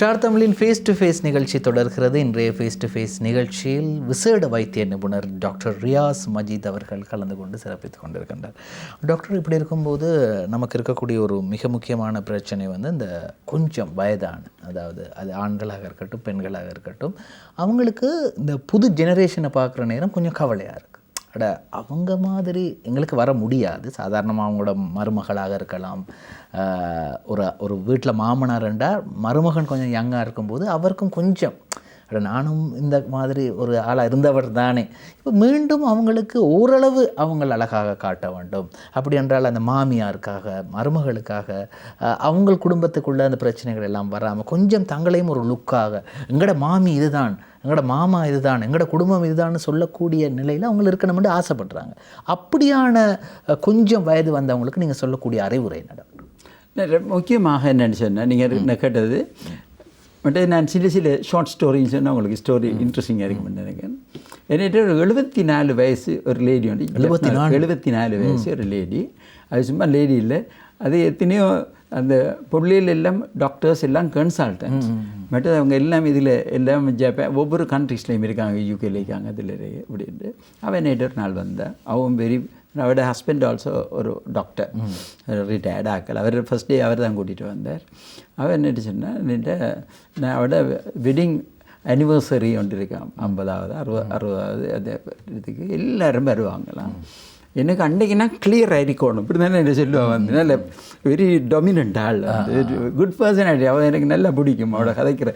Star தமிழின் face to face நிகழ்ச்சி தொடர்கிறது. இன்றைய ஃபேஸ் டு ஃபேஸ் நிகழ்ச்சியில் விசேட வைத்திய நிபுணர் டாக்டர் ரியாஸ் மஜீத் அவர்கள் கலந்து கொண்டு சிறப்பித்துக் கொண்டிருக்கின்றார். டாக்டர், இப்படி இருக்கும்போது நமக்கு இருக்கக்கூடிய ஒரு மிக முக்கியமான பிரச்சனை வந்து இந்த கொஞ்சம் வயதான, அதாவது அது ஆண்களாக இருக்கட்டும் பெண்களாக இருக்கட்டும், அவங்களுக்கு இந்த புது ஜெனரேஷனை பார்க்குற நேரம் கொஞ்சம் கவலையாக இருக்குது. அவங்க மாதிரி எங்களுக்கு வர முடியாது. சாதாரணமாக அவங்களோட மருமகளாக இருக்கலாம், ஒரு வீட்டில் மாமனார் என்றால் மருமகன் கொஞ்சம் யங்காக இருக்கும்போது அவருக்கும் கொஞ்சம் நானும் இந்த மாதிரி ஒரு ஆளாக இருந்தவர் தானே, இப்போ மீண்டும் அவங்களுக்கு ஓரளவு அவங்கள் அழகாக காட்ட வேண்டும். அப்படி என்றால் அந்த மாமியாருக்காக மருமகளுக்காக அவங்க குடும்பத்துக்குள்ளே அந்த பிரச்சனைகள் எல்லாம் வராமல் கொஞ்சம் தங்களையும் ஒரு லுக்காக எங்களோட மாமி இதுதான், எங்களோட மாமா இதுதான், எங்களோட குடும்பம் இதுதான்னு சொல்லக்கூடிய நிலையில் அவங்க இருக்கணும்னு ஆசைப்படுறாங்க. அப்படியான கொஞ்சம் வயது வந்தவங்களுக்கு நீங்கள் சொல்லக்கூடிய அறிவுரை நடம் முக்கியமாக என்னென்னு சொன்னால், நீங்கள் கேட்டது மட்டும் நான் சில ஷார்ட் ஸ்டோரின்னு சொன்னால் உங்களுக்கு ஸ்டோரி இன்ட்ரெஸ்டிங்காக இருக்குன்னு நினைக்கிறேன். என்கிட்ட ஒரு 74 வயசு ஒரு லேடி வந்து 74 வயசு ஒரு லேடி. அது சும்மா லேடி இல்லை, அது எத்தனையோ அந்த பொருளில் எல்லாம் டாக்டர்ஸ் எல்லாம் கன்சல்டன்ஸ் மற்ற அவங்க எல்லாம் இதில் எல்லாம் ஜப்பான் ஒவ்வொரு கண்ட்ரிஸ்லையும் இருக்காங்க, யூகேல இருக்காங்க, அதில் அப்படின்ட்டு. அவன் நேற்று ஒரு நாள் வந்தேன். அவன் அவரோட ஹஸ்பண்ட் ஆல்சோ ஒரு டாக்டர், ரிட்டையர்ட் ஆக்கல். அவர் ஃபஸ்ட் டே அவர் தான் கூட்டிகிட்டு வந்தார். அவர் என்னட்டு சொன்னால், நான் அவரோட வெட்டிங் அனிவர்சரி ஒன்று இருக்கான், 50வது 60வது அது இதுக்கு எல்லோரும் வருவாங்களாம். எனக்கு அன்றைக்கினா கிளியர் ஆகிருக்கணும், இப்படி தானே என்ன சொல்லுவாள் வந்து நல்ல வெரி டொமினண்ட் ஆள், வந்து குட் பர்சனாலிட்டி. அவள் எனக்கு நல்லா பிடிக்கும், அவளை கதைக்கிற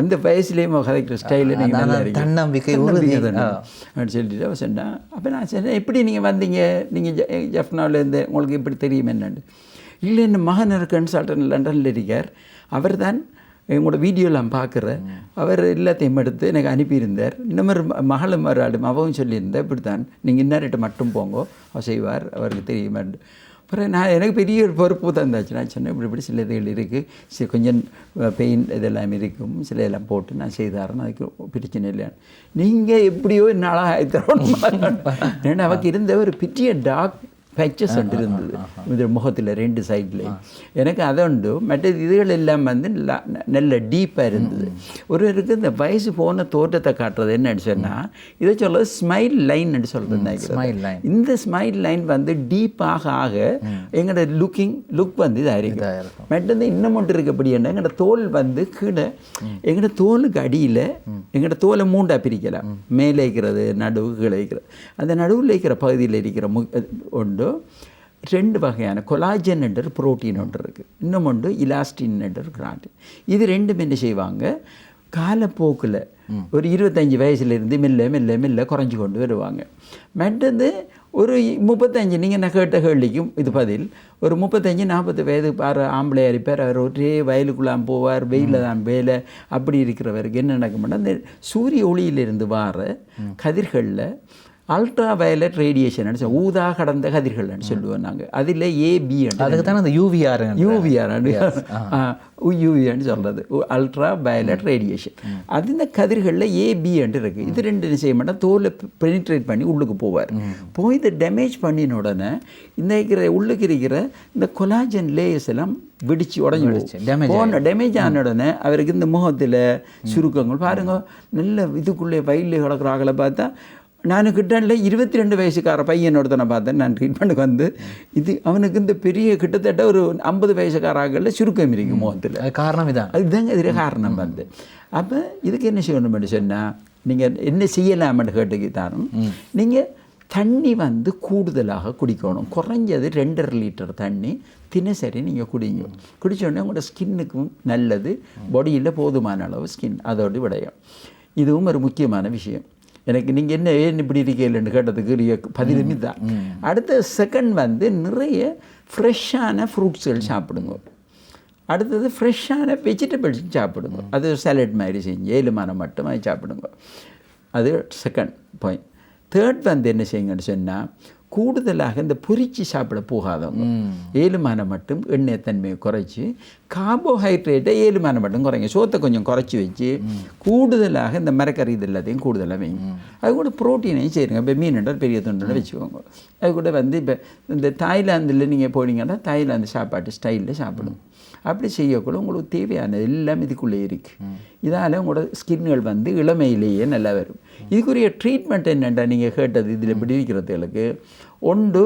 அந்த வயசுலேயும் அவள் கதைக்கிற ஸ்டைலு நீங்கள் நல்லா தன்னம்பிக்கை அப்படின்னு சொல்லிட்டு அவள் சொன்னான். அப்போ நான் சொன்னேன், எப்படி நீங்கள் வந்தீங்க, நீங்கள் ஜஃப்னாவிலேருந்து உங்களுக்கு எப்படி தெரியும் என்னன்னு? இல்லை, என் மகன் கன்சல்டன் லண்டனில் இருக்கார், அவர் தான் எங்களோட வீடியோலாம் பார்க்குறேன், அவர் எல்லாத்தையும் எடுத்து எனக்கு அனுப்பியிருந்தார். இன்னொரு மகளும் ஒரு ஆடும் அவவும் சொல்லியிருந்தேன், இப்படி தான் நீங்கள் இன்னார்கிட்ட மட்டும் போங்கோ, அவர் செய்வார், அவருக்கு தெரியுமான்னு. அப்புறம் நான் எனக்கு பெரிய ஒரு பொறுப்பு தந்தாச்சு. நான் சொன்னேன், இப்படி சில இதுகள் இருக்குது, கொஞ்சம் பெயின் இதெல்லாம் இருக்கும், சில இதெல்லாம் போட்டு நான் செய்தாரேன்னு, அதுக்கு பிரச்சனை இல்லையான்னு. நீங்கள் எப்படியோ என்னால் தரணும். ஏன்னா அவருக்கு இருந்த ஒரு பெரிய டாக் பேச்சஸ் ஒன்று இருந்தது இது முகத்தில் 2 சைட்லேயும். எனக்கு அதை உண்டு. மற்ற இதுகள் எல்லாம் வந்து நல்ல டீப்பாக இருந்தது. ஒருவருக்கு இந்த வயசு போன தோற்றத்தை காட்டுறது என்னன்னு சொன்னால், இதை சொல்கிறது ஸ்மைல் லைன்னு சொல்கிறது. இந்த ஸ்மைல் லைன் வந்து டீப்பாக ஆக எங்களோட லுக் வந்து இதாக இருக்குது. மற்றது இன்னும் ஒன்று இருக்கப்படி என்ன, எங்களோட தோல் வந்து கீழே எங்களோட தோலுக்கு அடியில் எங்களோட தோலை 3ஆக பிரிக்கலாம். மேலே இருக்கிறது, நடுவு, கீழே இருக்கிறது. அந்த நடுவில் இருக்கிற பகுதியில் இருக்கிற ஒன்று 2 வகையான கொலாஜன் என்ற புரோட்டீன் ஒன்று இருக்குது, இன்னும் ஒன்று இலாஸ்டின் என்ற கிராட்டின். இது ரெண்டும் என்ன செய்வாங்க, காலப்போக்கில் ஒரு 25 வயசுலேருந்து மெல்ல மெல்ல மெல்ல குறைஞ்சி கொண்டு வருவாங்க. மற்றது ஒரு 35, நீங்கள் நான் கேட்ட கேள்விக்கும் இது பதில், ஒரு 35-40 வயது பாரு ஆம்பளையாக இருப்பார், அவர் ஒரே வயலுக்குள்ளாம் போவார், வெயிலில் தான் வேலை. அப்படி இருக்கிறவருக்கு என்ன நடக்கும்னா, அந்த சூரிய ஒளியிலிருந்து வார கதிர்களில் அல்ட்ரா வயலட் ரேடியேஷன் ஊதா கடந்த கதிர்கள்னு சொல்லுவோம் நாங்கள். அதில் ஏபி அதுக்கு தான் அந்த யூவிஆர்னு சொல்கிறது, அல்ட்ரா வயலட் ரேடியேஷன். அது இந்த கதிர்களில் ஏபின்னு இருக்குது. இது 2 செய்ய மாட்டோம், தோலை பெனிட்ரேட் பண்ணி உள்ளுக்கு போவார். போய் இதை டேமேஜ் பண்ணின உடனே இந்த இருக்கிற உள்ளுக்கு இருக்கிற இந்த கொலாஜன் லேயர்ஸ் எல்லாம் வெடிச்சு உடஞ்சி டேமேஜ் ஆன உடனே அவருக்கு இந்த முகத்தில் சுருக்கங்கள் பாருங்க. நல்ல இதுக்குள்ளே வயலில் கிடக்கிற ஆகளை பார்த்தா, நான் கிட்டல 22 வயசுக்கார பையனோட நான் பார்த்தேன். நான் ட்ரீட்மெண்ட்டுக்கு வந்து இது அவனுக்கு இந்த பெரிய கிட்டத்தட்ட ஒரு 50 வயசுக்காராகளில் சுருக்கம் இருக்கும் முகத்தில். காரணம் இதான், அதுதாங்க இதில் காரணம் வந்து. அப்போ இதுக்கு என்ன செய்யணும்னு சொன்னால், நீங்கள் என்ன செய்யலாம்னு கேட்டுக்கு தாரும், நீங்கள் தண்ணி வந்து கூடுதலாக குடிக்கணும். குறைஞ்சது 2.5 லிட்டர் தண்ணி தினசரி நீங்கள் குடிங்க. குடித்தோடனே உங்களோட ஸ்கின்னுக்கும் நல்லது, பாடியில் போதுமான அளவு ஸ்கின் அதோடு விடையும். இதுவும் ஒரு முக்கியமான விஷயம். எனக்கு நீங்கள் என்ன ஏன் இப்படி இருக்கீங்கன்னு கேட்டதுக்கு பதிலுமே தான். அடுத்த செகண்ட் வந்து நிறைய ஃப்ரெஷ்ஷான ஃப்ரூட்ஸ்கள் சாப்பிடுங்க. அடுத்தது ஃப்ரெஷ்ஷான வெஜிடபிள்ஸும் சாப்பிடுங்க. அது சாலட் மாதிரி செஞ்சு 7 மாதம் மட்டும் அது சாப்பிடுங்க. அது செகண்ட் பாயிண்ட். தேர்ட் வந்து என்ன செய்யுங்கன்னு சொன்னால், கூடுதலாக இந்த பொரிச்சு சாப்பிட போகாதவங்க 7 மாதம் மட்டும் எண்ணெய் தன்மையை குறைச்சி, கார்போஹைட்ரேட்டை 7 மாதம் மட்டும் குறைங்க. சோத்தை கொஞ்சம் குறைச்சி வச்சு கூடுதலாக இந்த மரக்கறி இது எல்லாத்தையும் கூடுதலாக வைங்க. அது கூட ப்ரோட்டீனையும் செய்யுங்க. இப்போ மீன் பெரிய துண்டு வச்சுக்கோங்க. அது கூட வந்து இப்போ இந்த தாய்லாந்தில் நீங்கள் போனீங்கன்னா தாய்லாந்து சாப்பாட்டு ஸ்டைலில் சாப்பிடுங்க. அப்படி செய்யக்குள்ள உங்களுக்கு தேவையான எல்லாம் இதுக்குள்ளே இருக்குது. இதால் உங்களோட ஸ்கின்கள் வந்து இளமையிலேயே நல்லா வரும். இதுக்குரிய ட்ரீட்மெண்ட் என்னென்னா நீங்கள் கேட்டது இதில் இப்படி இருக்கிறதுகளுக்கு ஒன்று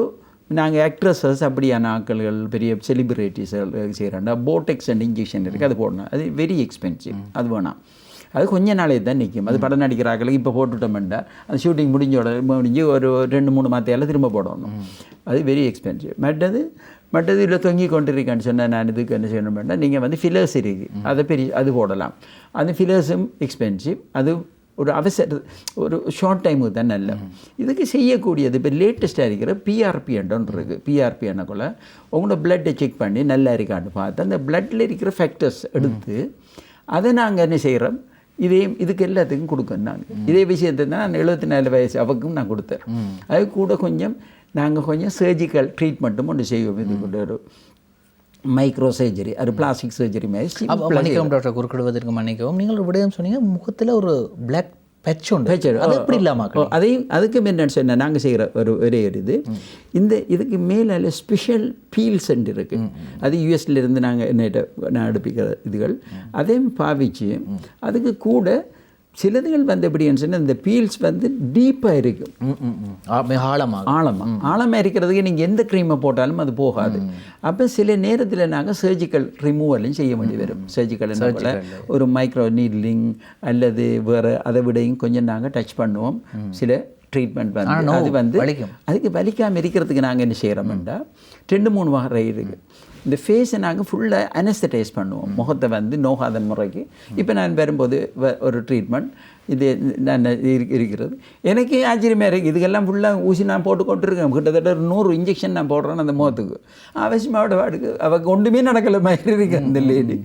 நாங்கள் ஆக்ட்ரஸஸ் அப்படியான ஆட்கள் பெரிய செலிபிரிட்டிஸ் செய்கிறாண்டா போட்டெக்ஸ் அண்ட் இன்ஜெக்ஷன் இருக்குது, அது போடணும். அது வெரி எக்ஸ்பென்சிவ், அது வேணாம். அது கொஞ்ச நாளே தான் நிற்கும். அது படம் நடிக்கிறாக்களுக்கு இப்போ போட்டுட்டோம்னா அது ஷூட்டிங் முடிஞ்சு ஒரு 2-3 மாதத்தையெல்லாம் திரும்ப போடணும். அது வெரி எக்ஸ்பென்சிவ். மற்றது இதில் தொங்கி கொண்டிருக்கேன்னு சொன்னால் நான் இதுக்கு என்ன செய்யணும்னா நீங்கள் வந்து ஃபில்லர்ஸ் இருக்குது, அதை அது போடலாம். அந்த ஃபில்லர்ஸும் எக்ஸ்பென்சிவ். அது ஒரு ஷார்ட் டைமுக்கு தான் நல்ல. இதுக்கு செய்யக்கூடியது இப்போ லேட்டஸ்ட்டாக இருக்கிற பிஆர்பி ஒன்று இருக்குது. பிஆர்பி என்னக்குள்ள உங்களோட பிளட்டை செக் பண்ணி நல்லா இருக்கான்னு பார்த்து அந்த பிளட்டில் இருக்கிற ஃபேக்டர்ஸ் எடுத்து அதை நாங்கள் என்ன செய்கிறோம், இதுக்கு எல்லாத்துக்கும் கொடுக்கணும். நாங்கள் இதே விஷயத்தை தான் நான் 74 வயசு அவக்கும் நான் கொடுத்தேன். அது கூட நாங்கள் கொஞ்சம் சர்ஜிக்கல் ட்ரீட்மெண்ட்டும் ஒன்று செய்வோம். இது கூட ஒரு மைக்ரோ சர்ஜரி, அது பிளாஸ்டிக் சர்ஜரி மாதிரி. மன்னிக்கவும் டாக்டர், குறுக்கிடுவதற்கு மன்னிக்கவும். நீங்கள் ஒரு விடயம் சொன்னீங்க, முகத்தில் ஒரு பிளாக் பேட்ச் உண்டு, அது எப்படி இல்லாமல் அதுக்கு என்னென்னு சொன்னால் நாங்கள் செய்கிற ஒரே இதுக்கு மேலே ஸ்பெஷல் பீல்ஸ் இருக்குது. அது யூஎஸ்லேருந்து நான் எடுப்பிக்கிற இதுகள் அதையும் பாவிச்சு அதுக்கு கூட சிலதுகள் வந்து எப்படின்னு சொன்னால் இந்த பீல்ஸ் வந்து டீப்பாக இருக்கும், ஆழமாக இருக்கிறதுக்கு நீங்கள் எந்த க்ரீமை போட்டாலும் அது போகாது. அப்போ சில நேரத்தில் நாங்கள் சர்ஜிக்கல் ரிமூவலும் செய்ய வேண்டி வரும். சர்ஜிக்கல் ஒரு மைக்ரோ நீட்லிங் அல்லது வேறு அதை விடையும் கொஞ்சம் நாங்கள் டச் பண்ணுவோம். சில ட்ரீட்மெண்ட் வந்து அது வந்து அதுக்கு வலிக்காமல் இருக்கிறதுக்கு நாங்கள் என்ன செய்கிறோம்னா 2-3 வகை இருக்குது. இந்த ஃபேஸை நாங்கள் ஃபுல்லாக அனஸ்தடைஸ் பண்ணுவோம், முகத்தை வந்து நோகாத முறைக்கு. இப்போ நான் வரும்போது ஒரு ட்ரீட்மெண்ட் இது நான் இருக்கிறது எனக்கு ஆச்சரியமாக இருக்குது. இதுக்கெல்லாம் ஃபுல்லாக ஊசி நான் போட்டு கொண்டிருக்கேன். கிட்டத்தட்ட 100 இன்ஜெக்ஷன் நான் போடுறேன் அந்த முகத்துக்கு. அவசியமாவோட வாடுக்கு அவக்கு ஒன்றுமே நடக்கலை மாதிரி இருக்கு அந்த லேடி.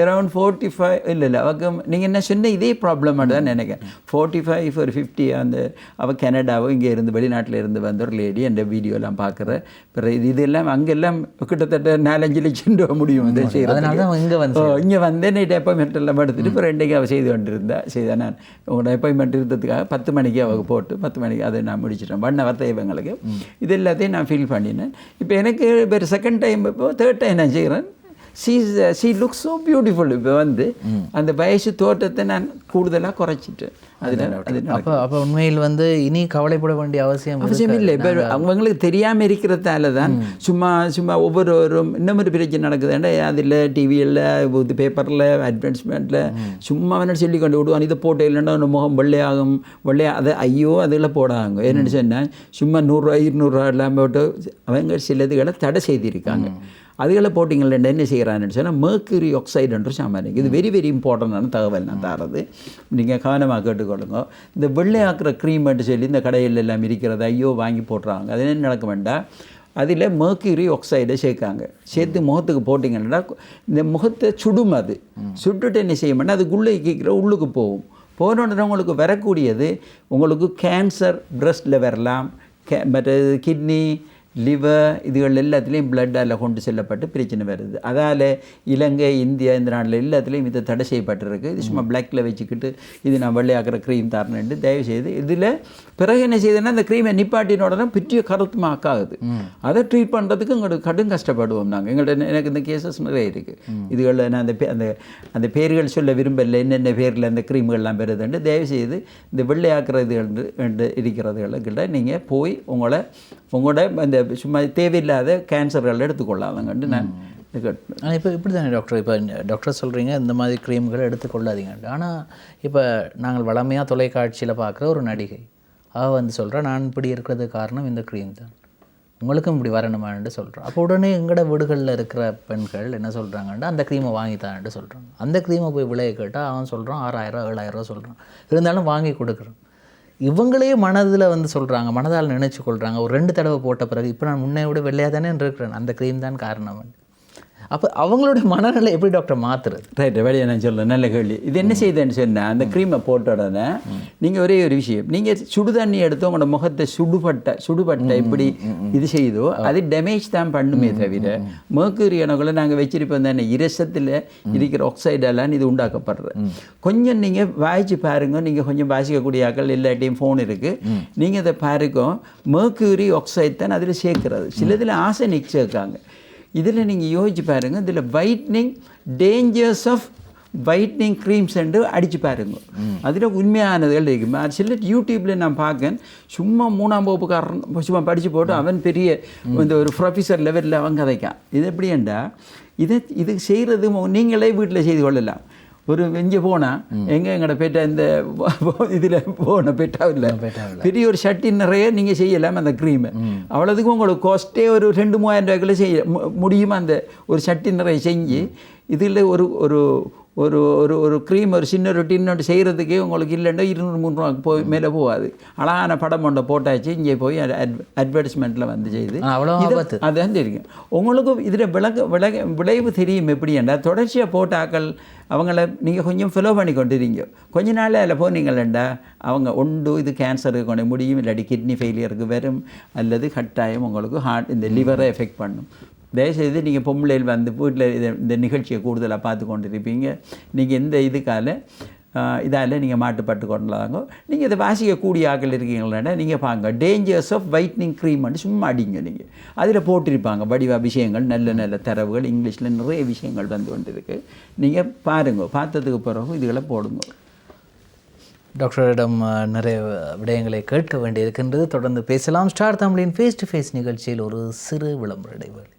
அரௌண்ட் 45 இல்லை அவக்கு நீங்கள் என்ன சொன்ன இதே ப்ராப்ளமாக தான் நினைக்கிறேன். 45 or 50 அந்த அவள் கனடாவோ இங்கே இருந்து வெளிநாட்டில் இருந்து வந்த ஒரு லேடி அந்த வீடியோலாம் பார்க்குற பிறகு இதெல்லாம் அங்கெல்லாம் கிட்டத்தட்ட 4-5 லட்சம் ரூபா முடியும் வந்து செய்கிறது. இங்கே வந்து நைட் அப்பாயின்மெண்ட் எல்லாம் எடுத்துகிட்டு இப்போ 2 அவள் செய்து கொண்டிருந்தா நான் உங்களோட அப்பாயின்மெண்ட் இருந்ததுக்காக 10 மணிக்கு அவங்க போட்டு 10 மணிக்கு அதை நான் முடிச்சிட்டேன். 1 hour இவங்களுக்கு இது எல்லாத்தையும் நான் ஃபீல் பண்ணினேன். இப்போ எனக்கு வேறு செகண்ட் டைம் இப்போ 3rd டைம் நான் செய்கிறேன். she looks so beautiful. இப்போ வந்து அந்த வயசு தோற்றத்தை நான் கூடுதலாக குறைச்சிட்டேன். அப்போ உண்மையில் வந்து இனி கவலைப்பட வேண்டிய அவசியம் இல்லை. இப்போ அவங்களுக்கு தெரியாமல் இருக்கிறதால தான் சும்மா ஒவ்வொருவரும் இன்னொரு பிரச்சனை நடக்குதுன்னா அதில் டிவியில் பேப்பரில் அட்வர்டைஸ்மெண்ட்டில் சும்மா வேணாலும் சொல்லி கொண்டு விடுவான். இதை போட்டு இல்லைன்னா ஒன்று முகம் வெள்ளையாகும் அதை ஐயோ அதில் போடாங்க. என்னென்னு சொன்னால் சும்மா 100-200 எல்லாம் போட்டு அவங்க சிலதுகளை தடை செய்திருக்காங்க. அதுகளை போட்டிங்கள என்ன செய்கிறான்னு சொன்னால் mercury oxide என்று சாமானியம். இது வெரி வெரி இம்பார்ட்டண்டான தகவல் நான் தரது, நீங்கள் கவனமாக கேட்டுக்கொள்ளுங்க. இந்த வெள்ளையாக்குற க்ரீம்னு சொல்லி இந்த கடையில் எல்லாம் இருக்கிறது ஐயோ வாங்கி போட்டுறாங்க. அது என்ன நடக்க வேண்டாம், அதில் mercury oxide சேர்க்காங்க. சேர்த்து முகத்துக்கு போட்டிங்கன்னா இந்த முகத்தை சுடும். அது சுட்டுட்டு என்ன செய்ய மாட்டேன், அதுக்குள்ளே கேட்குற உள்ளுக்கு போகும். போனோடனே உங்களுக்கு வரக்கூடியது உங்களுக்கு கேன்சர் பிரஸ்ட்டில் வரலாம், மற்றது கிட்னி லிவர் இதுகள் எல்லாத்துலேயும் பிளட்டால் கொண்டு செல்லப்பட்டு பிரச்சனை வருது. அதால் இலங்கை இந்தியா இந்த நாட்டில் எல்லாத்துலேயும் இது தடை செய்யப்பட்டிருக்கு. இது சும்மா பிளாக்கில் வச்சுக்கிட்டு இது நான் வெள்ளையாக்குற க்ரீம் தரணுன்ட்டு தயவுசெய்து இதில் பிறகு என்ன செய்யுதுன்னா அந்த க்ரீமை நிப்பாட்டினோடனே பெரிய கருத்துமாக்காகுது. அதை ட்ரீட் பண்ணுறதுக்கு எங்களுக்கு கடும் கஷ்டப்படுவோம் நாங்கள். எங்கள்கிட்ட எனக்கு இந்த கேசஸ் நிறைய இருக்குது. இதுகளில் நான் அந்த பேர்கள் சொல்ல விரும்பலை, என்னென்ன பேரில் அந்த க்ரீம்கள்லாம் பெறுதுன்ட்டு தயவுசெய்து இந்த வெள்ளையாக்குறது இருக்கிறதுகளுக்கிட்ட நீங்கள் போய் உங்களோட அந்த சும்மா தேவையில்லாத கேன்சர்கள் எடுத்துக்கொள்ளாதங்கன்ட்டு நான் ஆனால் இப்போ இப்படி தானே டாக்டர், இப்போ டாக்டர் சொல்கிறீங்க இந்த மாதிரி க்ரீம்களை எடுத்துக்கொள்ளாதீங்கன்ட்டு. ஆனால் இப்போ நாங்கள் வளமையாக தொலைக்காட்சியில் பார்க்குற ஒரு நடிகை அவள் வந்து சொல்கிறா நான் இப்படி இருக்கிறதுக்கு காரணம் இந்த க்ரீம் தான், உங்களுக்கும் இப்படி வரணுமான்ட்டு சொல்கிறோம். அப்போ உடனே எங்களோட வீடுகளில் இருக்கிற பெண்கள் என்ன சொல்கிறாங்கன்ட்டு அந்த க்ரீமை வாங்கித்தான்ட்டு சொல்கிறாங்க. அந்த க்ரீமை போய் விலையை கேட்டால் அவன் சொல்கிறான் 6000-7000 சொல்கிறான். இருந்தாலும் வாங்கி கொடுக்குறோம். இவங்களே மனதில் வந்து சொல்கிறாங்க, மனதால் நினைச்சு கொள்கிறாங்க. ஒரு 2 தடவை போட்ட பிறகு இப்போ நான் முன்னே விட வெள்ளையாக தானே இருக்கிறேன், அந்த க்ரீம் தான் காரணம். அப்போ அவங்களுடைய மனநிலை எப்படி டாக்டர் மாற்றுறது? ரைட்டு, வெளியே நான் சொல்கிறேன், நல்ல கேள்வி. இது என்ன செய்யுதுன்னு சொன்னால் அந்த க்ரீமை போட்ட உடனே நீங்கள் ஒரே ஒரு விஷயம், நீங்கள் சுடுதண்ணி எடுத்து உங்களோட முகத்தை சுடுபட்ட எப்படி இது செய்யுதோ அது டேமேஜ் தான் பண்ணுமே தவிர mercury எனக்குள்ள நாங்கள் வச்சிருப்போம் தானே இரசத்தில் இருக்கிற ஆக்சைடெல்லாம் இது உண்டாக்கப்படுறது. கொஞ்சம் நீங்கள் வாய்ச்சி பாருங்க, நீங்கள் கொஞ்சம் வாசிக்கக்கூடிய ஆக்கள் எல்லாட்டையும் ஃபோன் இருக்குது, நீங்கள் அதை பாருங்க. mercury oxide தான் அதில் சேர்க்குறது. சிலதில் ஆர்சனிக் சேர்க்காங்க. இதில் நீங்கள் யோசிச்சு பாருங்கள், இதில் whitening dangers of whitening creams என்று அடித்து பாருங்க. அதில் உண்மையானதுகள் இருக்கும். சில யூடியூப்பில் நான் பார்க்கேன், சும்மா 3ஆம் வகுப்புக்காரன் சும்மா படித்து போட்டு அவன் பெரிய இந்த ஒரு ப்ரொஃபஸர் லெவலில் அவன் கதைக்கான். இது எப்படின்னா, இது செய்கிறது நீங்களே வீட்டில் செய்து கொள்ளலாம். ஒரு இங்கே போனால் எங்களோட பெட்டா இந்த இதில் போன பெட்டாவில் பெரிய ஒரு ஷர்ட்டி நிறைய நீங்கள் செய்யலாம் அந்த க்ரீமை. அவ்வளோதுக்கு உங்களுக்கு காஸ்ட்டே ஒரு 2-3 ரூபாய்க்குள்ளே செய்ய முடியுமா? அந்த ஒரு ஷர்ட்டி நிறைய செஞ்சு இதில் ஒரு ஒரு ஒரு ஒரு ஒரு க்ரீம் ஒரு சின்ன ஒரு டின்னு செய்கிறதுக்கே உங்களுக்கு இல்லைன்னா 200-300 ரூபாய்க்கு போய் மேலே போகாது. அழகான படம் ஒன்றை போட்டாச்சு, இங்கே போய் அட்வர்டைஸ்மெண்ட்டில் வந்து செய்து அதான் தெரியும். உங்களுக்கு இதில் விளைவு தெரியும். எப்படி என்றால், தொடர்ச்சியாக போட்டாக்கள் அவங்கள நீங்கள் கொஞ்சம் ஃபாலோ பண்ணி கொண்டுறீங்க. கொஞ்ச நாள் அதில் போனீங்களா அவங்க ஒன்று இது கேன்சருக்கு கொண்டு முடியும், இல்லாட்டி கிட்னி ஃபெயிலியருக்கு வரும், அல்லது கட்டாயம் உங்களுக்கு ஹார்ட் இந்த லிவரை எஃபெக்ட் பண்ணும். தயவுசெய்து நீங்கள் பொம்பளையில் வந்து வீட்டில் இந்த நிகழ்ச்சியை கூடுதலாக பார்த்து கொண்டு இருப்பீங்க. நீங்கள் இந்த இதுக்கால இதால் நீங்கள் மாட்டுப்பட்டு கொண்டலாங்க. நீங்கள் இதை வாசிக்கக்கூடிய ஆக்கள் இருக்கீங்களா நீங்கள் பாருங்க, டேஞ்சர்ஸ் ஆஃப் வைட்னிங் க்ரீம்னு சும்மா அடிங்க. நீங்கள் அதில் போட்டிருப்பாங்க வடிவா விஷயங்கள், நல்ல நல்ல தரவுகள், இங்கிலீஷில் நிறைய விஷயங்கள் வந்து கொண்டு இருக்குது. நீங்கள் பாருங்க, பார்த்ததுக்கு பிறகு இதுகளை போடுங்க. டாக்டரிடம் நிறைய விடயங்களை கேட்க வேண்டியிருக்கின்றது. தொடர்ந்து பேசலாம். ஸ்டார் தமிழின் ஃபேஸ் டு ஃபேஸ் நிகழ்ச்சியில் ஒரு சிறு விளம்பர இடைவேளை.